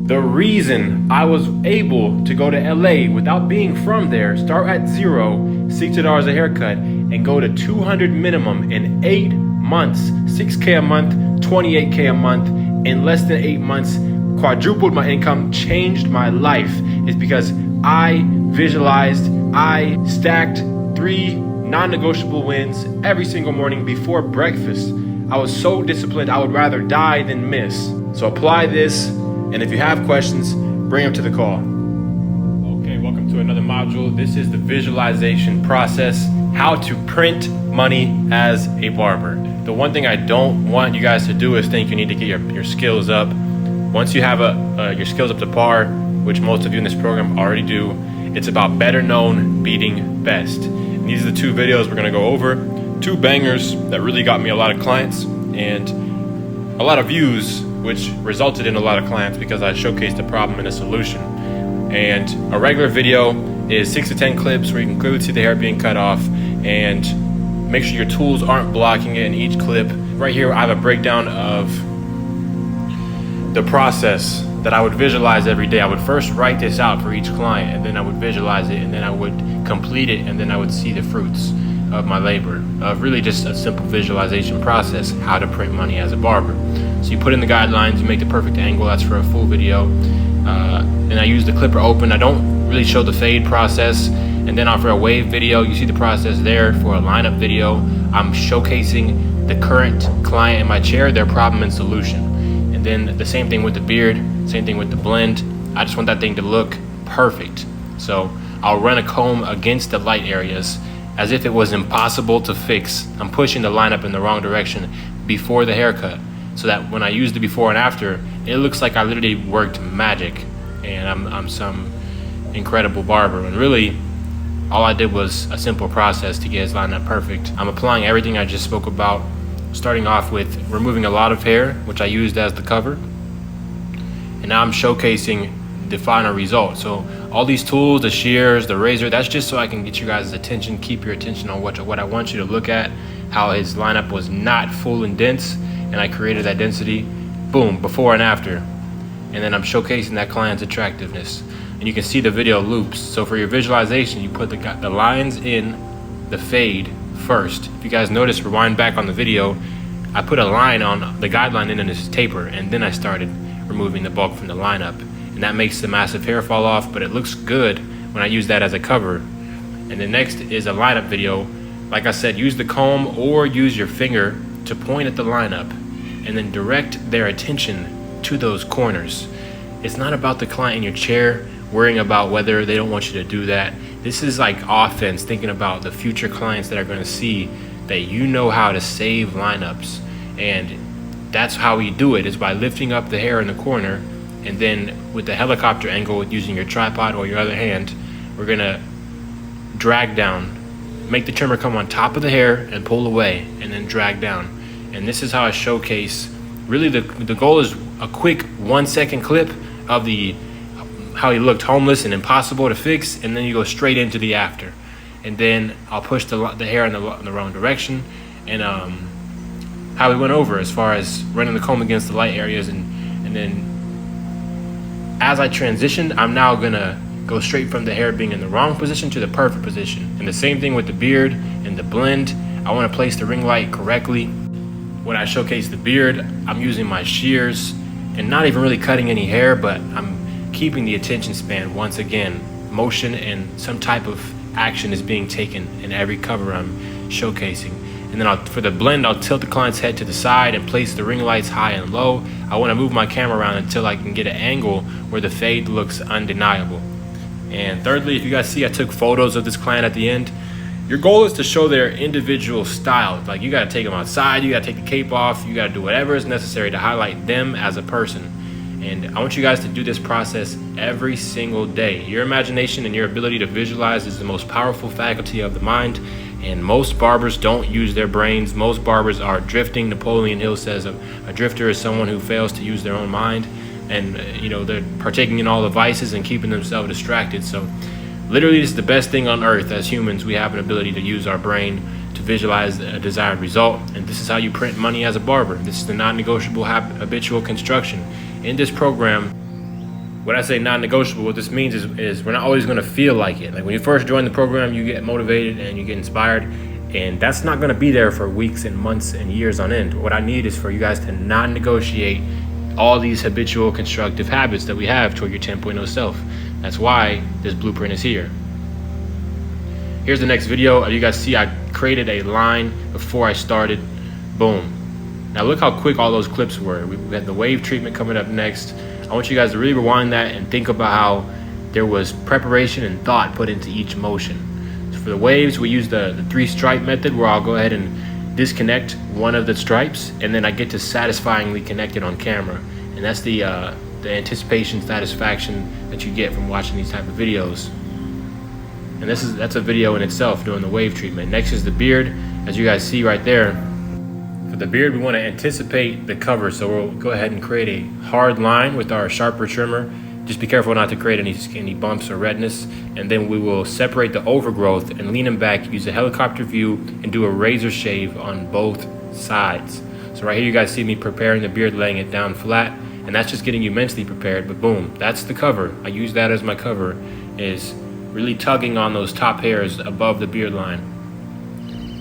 The reason I was able to go to LA without being from there, start at zero, $60 a haircut, and go to 200 minimum in 8 months, 6K a month, 28K a month, in less than 8 months, quadrupled my income, changed my life, is because I visualized, I stacked 3 non-negotiable wins every single morning before breakfast. I was so disciplined, I would rather die than miss. So apply this, and if you have questions, bring them to the call. Okay, welcome to another module. This is the visualization process, how to print money as a barber. The one thing I don't want you guys to do is think you need to get your skills up. Once you have your skills up to par, which most of you in this program already do, it's about better known beating best. And these are the 2 videos we're gonna go over. 2 bangers that really got me a lot of clients and a lot of views, which resulted in a lot of clients because I showcased a problem and a solution. And a regular video is 6 to 10 clips where you can clearly see the hair being cut off, and make sure your tools aren't blocking it in each clip. Right here I have a breakdown of the process that I would visualize every day. I would first write this out for each client, and then I would visualize it, and then I would complete it, and then I would see the fruits of my labor, of really just a simple visualization process, how to print money as a barber. So you put in the guidelines, you make the perfect angle, that's for a full video. And I use the clipper open. I don't really show the fade process. And then for a wave video, you see the process there. For a lineup video, I'm showcasing the current client in my chair, their problem and solution. And then the same thing with the beard, same thing with the blend. I just want that thing to look perfect. So I'll run a comb against the light areas as if it was impossible to fix. I'm pushing the lineup in the wrong direction before the haircut, so that when I use the before and after, it looks like I literally worked magic and I'm some incredible barber. And really, all I did was a simple process to get his lineup perfect. I'm applying everything I just spoke about, starting off with removing a lot of hair, which I used as the cover. And now I'm showcasing the final result. So all these tools, the shears, the razor, that's just so I can get you guys' attention, keep your attention on what I want you to look at, how his lineup was not full and dense, and I created that density, boom, before and after. And then I'm showcasing that client's attractiveness. And you can see the video loops. So for your visualization, you put the lines in the fade first. If you guys notice, rewind back on the video, I put a line on the guideline in this taper, and then I started removing the bulk from the lineup. And that makes the massive hair fall off, but it looks good when I use that as a cover. And the next is a lineup video. Like I said, use the comb or use your finger to point at the lineup and then direct their attention to those corners. It's not about the client in your chair worrying about whether they don't want you to do that. This is like offense, thinking about the future clients that are going to see that you know how to save lineups. And that's how we do it, is by lifting up the hair in the corner, and then with the helicopter angle, using your tripod or your other hand, we're gonna drag down, make the trimmer come on top of the hair and pull away, and then drag down. And this is how I showcase. Really, the goal is a quick 1-second clip of how he looked homeless and impossible to fix, and then you go straight into the after. And then I'll push the hair in the wrong direction, and how we went over as far as running the comb against the light areas, and then as I transition, I'm now gonna go straight from the hair being in the wrong position to the perfect position. And the same thing with the beard and the blend. I wanna place the ring light correctly. When I showcase the beard, I'm using my shears and not even really cutting any hair, but I'm keeping the attention span. Once again, motion and some type of action is being taken in every cover I'm showcasing. And then for the blend, I'll tilt the client's head to the side and place the ring lights high and low. I want to move my camera around until I can get an angle where the fade looks undeniable. And thirdly, if you guys see, I took photos of this client at the end. Your goal is to show their individual style. Like, you got to take them outside, you got to take the cape off, you got to do whatever is necessary to highlight them as a person. And I want you guys to do this process every single day. Your imagination and your ability to visualize is the most powerful faculty of the mind. And most barbers don't use their brains. Most barbers are drifting. Napoleon Hill says a drifter is someone who fails to use their own mind. And they're partaking in all the vices and keeping themselves distracted. So literally, this is the best thing on earth. As humans, we have an ability to use our brain to visualize a desired result. And this is how you print money as a barber. This is the non-negotiable habitual construction. In this program, When I say non-negotiable, what this means is we're not always going to feel like it. Like when you first join the program, you get motivated and you get inspired, and that's not going to be there for weeks and months and years on end. What I need is for you guys to non-negotiate all these habitual constructive habits that we have toward your 10.0 self. That's why this blueprint is here. Here's the next video. You guys see I created a line before I started. Boom. Now look how quick all those clips were. We had the wave treatment coming up next. I want you guys to really rewind that and think about how there was preparation and thought put into each motion. So for the waves, we use the 3-stripe method, where I'll go ahead and disconnect one of the stripes, and then I get to satisfyingly connect it on camera. And that's the anticipation, satisfaction that you get from watching these type of videos. And that's a video in itself, doing the wave treatment. Next is the beard, as you guys see right there. For the beard, we want to anticipate the cover, so we'll go ahead and create a hard line with our sharper trimmer. Just be careful not to create any bumps or redness. And then we will separate the overgrowth and lean them back, use a helicopter view, and do a razor shave on both sides. So right here you guys see me preparing the beard, laying it down flat, and that's just getting you mentally prepared. But boom, that's the cover. I use that as my cover, is really tugging on those top hairs above the beard line.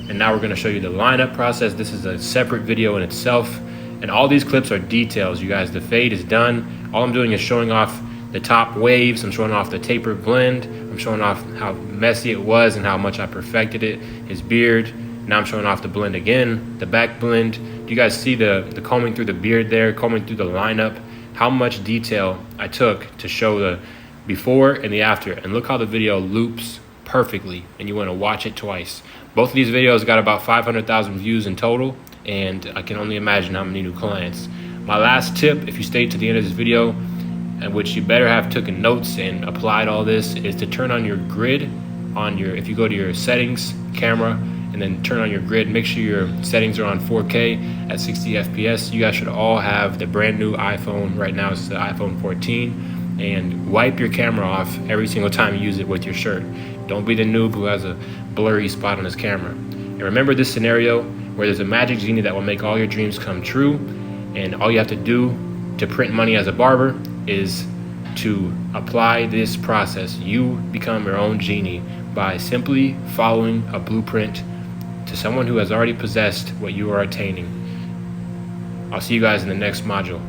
And now we're going to show you the lineup process. This is a separate video in itself, and all these clips are details, you guys. The fade is done. All I'm doing is showing off the top waves. I'm showing off the tapered blend. I'm showing off how messy it was and how much I perfected it. His beard. Now I'm showing off the blend again, the back blend. Do you guys see the combing through the beard there, combing through the lineup? How much detail I took to show the before and the after. And look how the video loops perfectly, and you want to watch it twice. Both of these videos got about 500,000 views in total, and I can only imagine how many new clients. My last tip, if you stayed to the end of this video, and which you better have taken notes and applied all this, is to turn on your grid on your, if you go to your settings, camera, and then turn on your grid, make sure your settings are on 4K at 60 FPS. You guys should all have the brand new iPhone. Right now it's the iPhone 14, and wipe your camera off every single time you use it with your shirt. Don't be the noob who has a blurry spot on his camera. And remember this scenario where there's a magic genie that will make all your dreams come true, and all you have to do to print money as a barber is to apply this process. You become your own genie by simply following a blueprint to someone who has already possessed what you are attaining. I'll see you guys in the next module.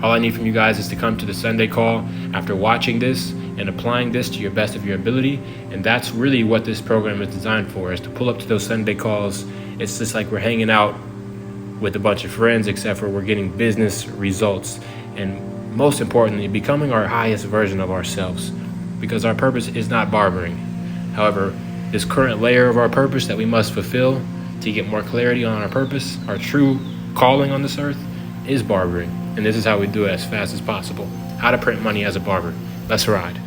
All I need from you guys is to come to the Sunday call after watching this and applying this to your best of your ability. And that's really what this program is designed for, is to pull up to those Sunday calls. It's just like we're hanging out with a bunch of friends, except for we're getting business results. And most importantly, becoming our highest version of ourselves, because our purpose is not barbering. However, this current layer of our purpose that we must fulfill to get more clarity on our purpose, our true calling on this earth, is barbering. And this is how we do it as fast as possible. How to print money as a barber. Let's ride.